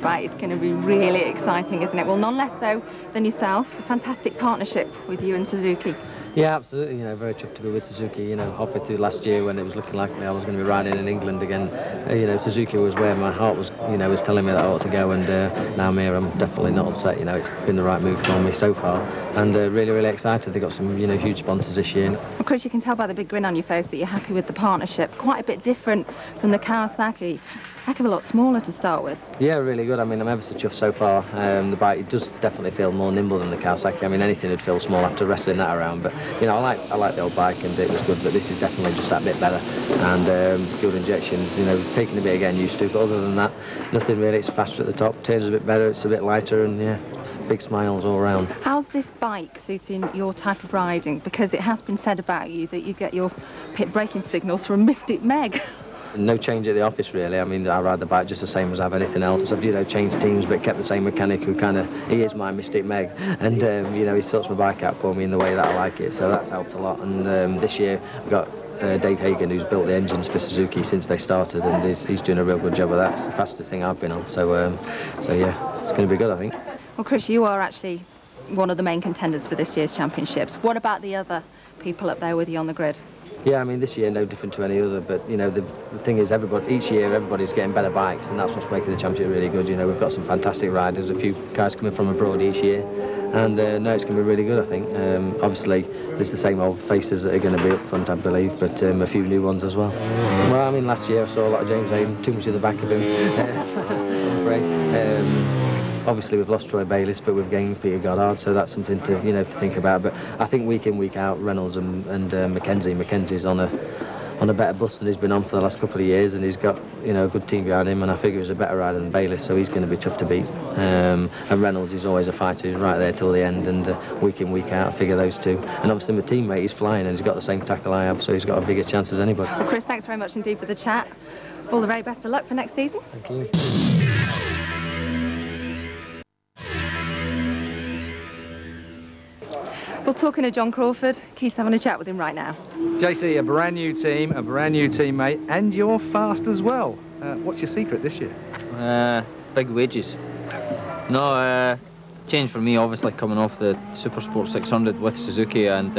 Superbike is going to be really exciting, isn't it? Well, none less so than yourself. A fantastic partnership with you and Suzuki. Yeah, absolutely. You know, very chuffed to be with Suzuki. You know, halfway through last year when it was looking like I was going to be riding in England again, you know, Suzuki was where my heart was. You know, was telling me that I ought to go, and now I'm here. I'm definitely not upset. You know, it's been the right move for me so far, and really excited. They got some, you know, huge sponsors this year. Well, Chris, you can tell by the big grin on your face that you're happy with the partnership. Quite a bit different from the Kawasaki. Heck of a lot smaller to start with. Yeah, really good. I mean, I'm ever so chuffed so far. The bike, it does definitely feel more nimble than the Kawasaki. I mean, anything would feel small after wrestling that around. But, you know, I like the old bike and it was good, but this is definitely just that bit better. And good injections, you know, taking a bit of getting used to. But other than that, nothing really. It's faster at the top, turns a bit better, it's a bit lighter, and yeah, big smiles all around. How's this bike suiting your type of riding? Because it has been said about you that you get your pit braking signals from Mystic Meg. No change at the office, really. I mean, I ride the bike just the same as I have anything else. I've, you know, changed teams, but kept the same mechanic who he is my Mystic Meg. And, you know, he sorts my bike out for me in the way that I like it, so that's helped a lot. And this year, we've got Dave Hagan, who's built the engines for Suzuki since they started, and he's doing a real good job of that. It's the fastest thing I've been on, so yeah, it's going to be good, I think. Well, Chris, you are actually one of the main contenders for this year's championships. What about the other people up there with you on the grid? Yeah, I mean, this year no different to any other, but, you know, the thing is, each year everybody's getting better bikes, and that's what's making the championship really good. You know, we've got some fantastic riders, a few guys coming from abroad each year, and no, it's going to be really good, I think. Obviously, there's the same old faces that are going to be up front, I believe, but a few new ones as well. Well, I mean, last year I saw a lot of James Hayden, too much at the back of him, I'm afraid. Obviously, we've lost Troy Bayliss, but we've gained Peter Goddard, so that's something to, you know, to think about. But I think week in, week out, Reynolds and Mackenzie's on a better bus than he's been on for the last couple of years, and he's got, you know, a good team behind him, and I figure he's a better rider than Bayliss, so he's going to be tough to beat. And Reynolds is always a fighter, he's right there till the end, and week in, week out, I figure those two. And obviously my teammate, he's flying, and he's got the same tackle I have, so he's got a bigger chance as anybody. Well, Chris, thanks very much indeed for the chat. All the very best of luck for next season. Thank you. Well, talking to John Crawford, Keith's having a chat with him right now. JC, a brand new team, a brand new teammate, and you're fast as well. What's your secret this year? Big wages. No, change for me, obviously, coming off the Super Sport 600 with Suzuki and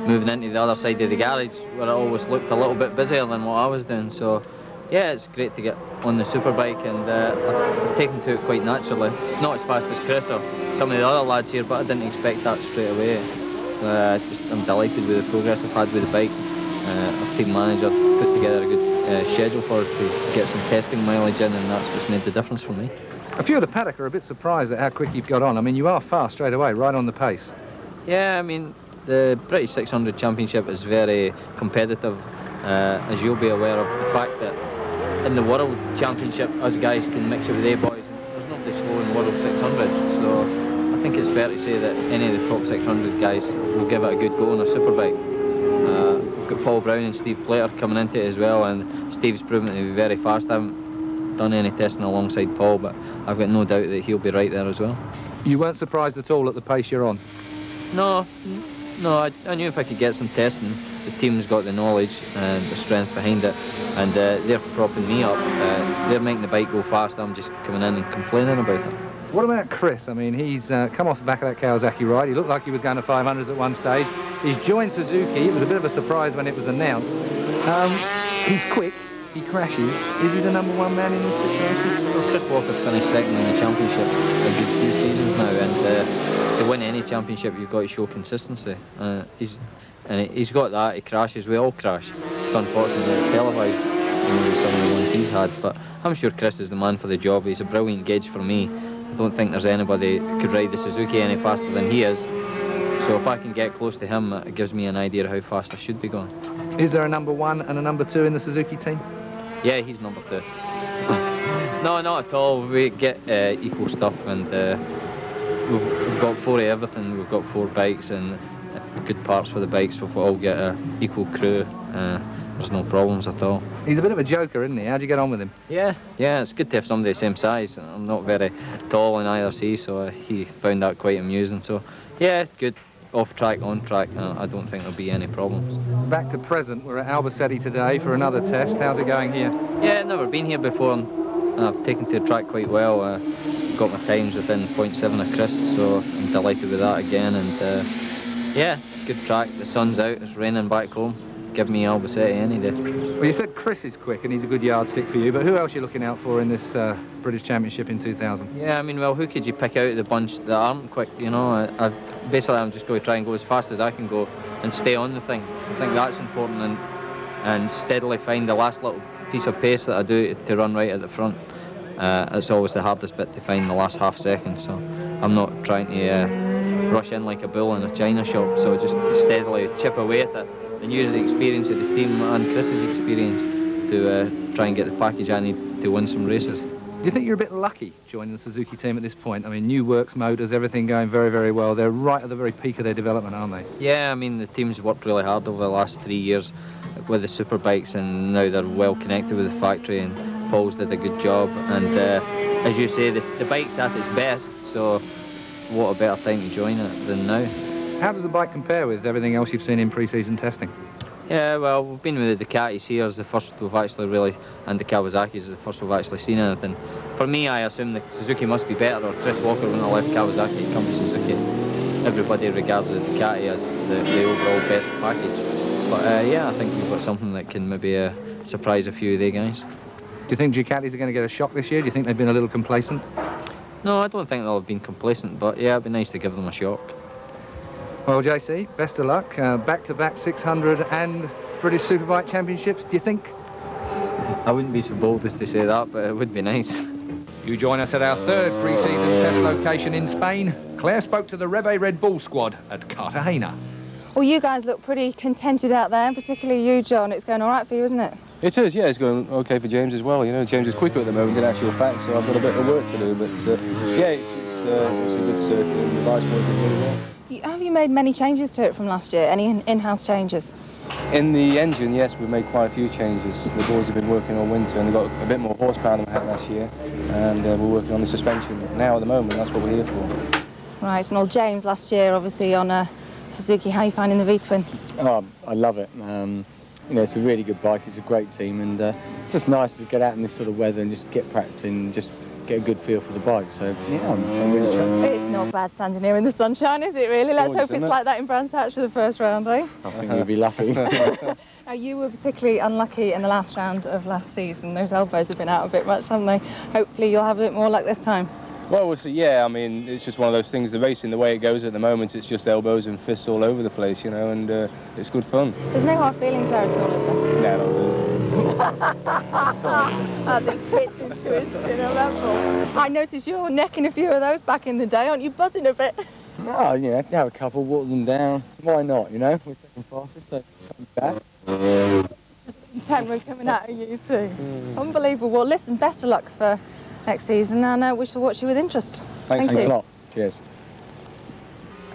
moving into the other side of the garage, where it always looked a little bit busier than what I was doing. So, yeah, it's great to get on the Superbike, and I've taken to it quite naturally. Not as fast as Chris or some of the other lads here, but I didn't expect that straight away. I'm delighted with the progress I've had with the bike. Our team manager put together a good schedule for us to get some testing mileage in, and that's what's made the difference for me. A few of the paddock are a bit surprised at how quick you've got on. I mean, you are fast straight away, right on the pace. Yeah, I mean, the British 600 Championship is very competitive, as you'll be aware of the fact that in the World Championship, us guys can mix it with A-boys. There's nobody slow in World 600, so I think it's fair to say that any of the top 600 guys will give it a good go on a Superbike. We've got Paul Brown and Steve Plater coming into it as well, and Steve's proven to be very fast. I haven't done any testing alongside Paul, but I've got no doubt that he'll be right there as well. You weren't surprised at all at the pace you're on? No, I knew if I could get some testing, the team's got the knowledge and the strength behind it, and they're propping me up. They're making the bike go fast, I'm just coming in and complaining about it. What about Chris? I mean, he's come off the back of that Kawasaki ride. He looked like he was going to 500s at one stage. He's joined Suzuki. It was a bit of a surprise when it was announced. He's quick. He crashes. Is he the -- man in this situation? Well, Chris Walker's finished second in the championship a good few seasons now, and to win any championship, you've got to show consistency. He's got that. He crashes. We all crash. It's unfortunate that it's televised, some of the ones he's had, but I'm sure Chris is the man for the job. He's a brilliant gauge for me. I don't think there's anybody who could ride the Suzuki any faster than he is. So if I can get close to him, it gives me an idea of how fast I should be going. Is there a #1 and a #2 in the Suzuki team? Yeah, he's #2. No, not at all. We get equal stuff, and we've got 4 of everything. We've got 4 bikes and good parts for the bikes, so if we all get an equal crew, there's no problems at all. He's a bit of a joker, isn't he? How'd you get on with him? Yeah, it's good to have somebody the same size. I'm not very tall in either sea, so he found that quite amusing. So, yeah, good. Off track, on track, I don't think there'll be any problems. Back to present, we're at Albacete today for another test. How's it going here? Yeah, never been here before. I've taken to the track quite well. Got my times within 0.7 of Chris, so I'm delighted with that again. And yeah, good track. The sun's out. It's raining back home. Give me Albacete any day. Well, you said Chris is quick and he's a good yardstick for you, but who else are you looking out for in this British Championship in 2000? Yeah, I mean, well, who could you pick out of the bunch that aren't quick? You know, basically I'm just going to try and go as fast as I can go and stay on the thing. I think that's important, and steadily find the last little piece of pace that I do to run right at the front. It's always the hardest bit to find the last half second, so I'm not trying to rush in like a bull in a china shop, so just steadily chip away at it and use the experience of the team and Chris's experience to try and get the package I need to win some races. Do you think you're a bit lucky joining the Suzuki team at this point? I mean, new works, motors, everything going very, very well. They're right at the very peak of their development, aren't they? Yeah, I mean, the team's worked really hard over the last 3 years with the Superbikes, and now they're well connected with the factory, and Paul's did a good job. And as you say, the bike's at its best, so what a better time to join it than now. How does the bike compare with everything else you've seen in pre-season testing? Yeah, well, we've been with the Ducatis here as the first we've actually really, and the Kawasaki's is the first we've actually seen anything. For me, I assume the Suzuki must be better, or Chris Walker wouldn't have left Kawasaki to come to Suzuki. Everybody regards the Ducati as the overall best package. But yeah, I think we've got something that can maybe surprise a few of the guys. Do you think Ducatis are going to get a shock this year? Do you think they've been a little complacent? No, I don't think they'll have been complacent, but yeah, it'd be nice to give them a shock. Well, JC, best of luck. Back-to-back 600 and British Superbike Championships. Do you think? I wouldn't be so bold as to say that, but it would be nice. You join us at our third pre-season test location in Spain. Claire spoke to the Rebe Red Bull squad at Cartagena. Well, you guys look pretty contented out there, and particularly you, John. It's going all right for you, isn't it? It is, yeah. It's going okay for James as well. You know, James is quicker at the moment in actual fact, so I've got a bit of work to do. But yeah, it's a good circuit, and the bike's working really well. Have you made many changes to it from last year? Any in-house changes? In the engine, yes, we've made quite a few changes. The boys have been working all winter, and they've got a bit more horsepower than we had last year. And we're working on the suspension now at the moment. That's what we're here for. Right, and well, James last year, obviously on Suzuki. How are you finding the V-twin? Oh, I love it. You know, it's a really good bike. It's a great team, and it's just nice to get out in this sort of weather and just get practicing, just get a good feel for the bike. So yeah, I'm really chuffed. It's not bad standing here in the sunshine, is it really? Let's hope it's like that in Brands Hatch for the first round, eh? I think we'll be lucky. Now, you were particularly unlucky in the last round of last season. Those elbows have been out a bit much, haven't they? Hopefully you'll have a bit more luck this time. Well, we'll see. Yeah, I mean, it's just one of those things. The racing, the way it goes at the moment, it's just elbows and fists all over the place, you know, and it's good fun. There's no hard feelings there at all, is there? No, not really. These twits and twists, you know, that's all. I noticed you were necking a few of those back in the day. Aren't you buzzing a bit? No, you know, if you have a couple, water them down. Why not, you know? We're taking fastest, so come back. We're coming out of you too. Unbelievable. Well, listen, best of luck for next season, and we shall watch you with interest. Thanks a lot. Cheers.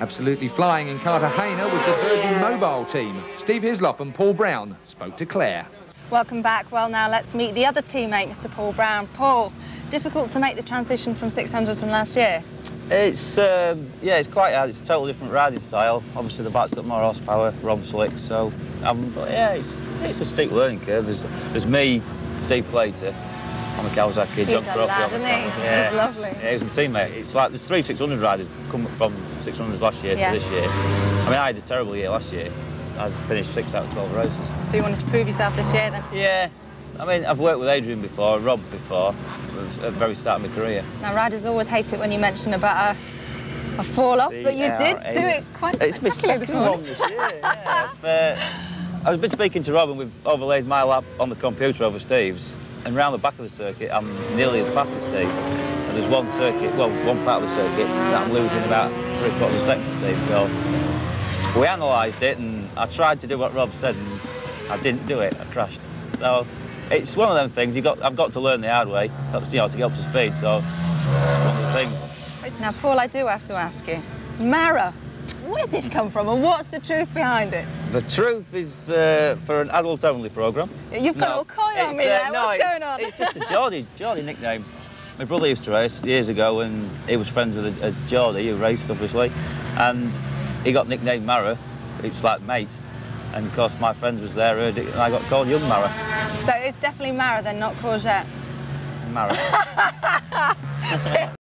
Absolutely flying in Cartagena was the Virgin Mobile team. Steve Hislop and Paul Brown spoke to Claire. Welcome back. Well, now let's meet the other teammate, Mr. Paul Brown. Paul, difficult to make the transition from 600s from last year? It's yeah, it's quite hard. It's a totally different riding style. Obviously, the bike's got more horsepower, Ron slick, so but yeah, it's a steep learning curve. There's me, Steve Plater on the Kawasaki, John Crawford on the Kawasaki. Yeah. He's lovely. Yeah, he's my teammate. It's like there's 3 600 riders come from 600s last year to this year. I mean, I had a terrible year last year. I finished 6 out of 12 races. So you wanted to prove yourself this year, then? Yeah. I mean, I've worked with Adrian before, Rob before, at the very start of my career. Now, riders always hate it when you mention about a fall-off, but you did do it quite spectacularly this morning. It's my second one this year, yeah. I've been speaking to Rob, and we've overlaid my lap on the computer over Steve's, and round the back of the circuit, I'm nearly as fast as Steve. And there's one circuit, well, one part of the circuit that I'm losing about 3/4 of a second to Steve, so we analysed it, and I tried to do what Rob said, and I didn't do it. I crashed. So it's one of them things. I've got to learn the hard way, to get up to speed. So it's one of the things. Now, Paul, I do have to ask you, Mara, where's this come from, and what's the truth behind it? The truth is for an adult-only programme. You've got all coy on me there. What's going on? It's just a Geordie nickname. My brother used to race years ago, and he was friends with a Geordie who raced, obviously, and he got nicknamed Mara. It's like mate. And of course, my friends was there, and I got called Young Mara. So it's definitely Mara then, not Courgette? Mara.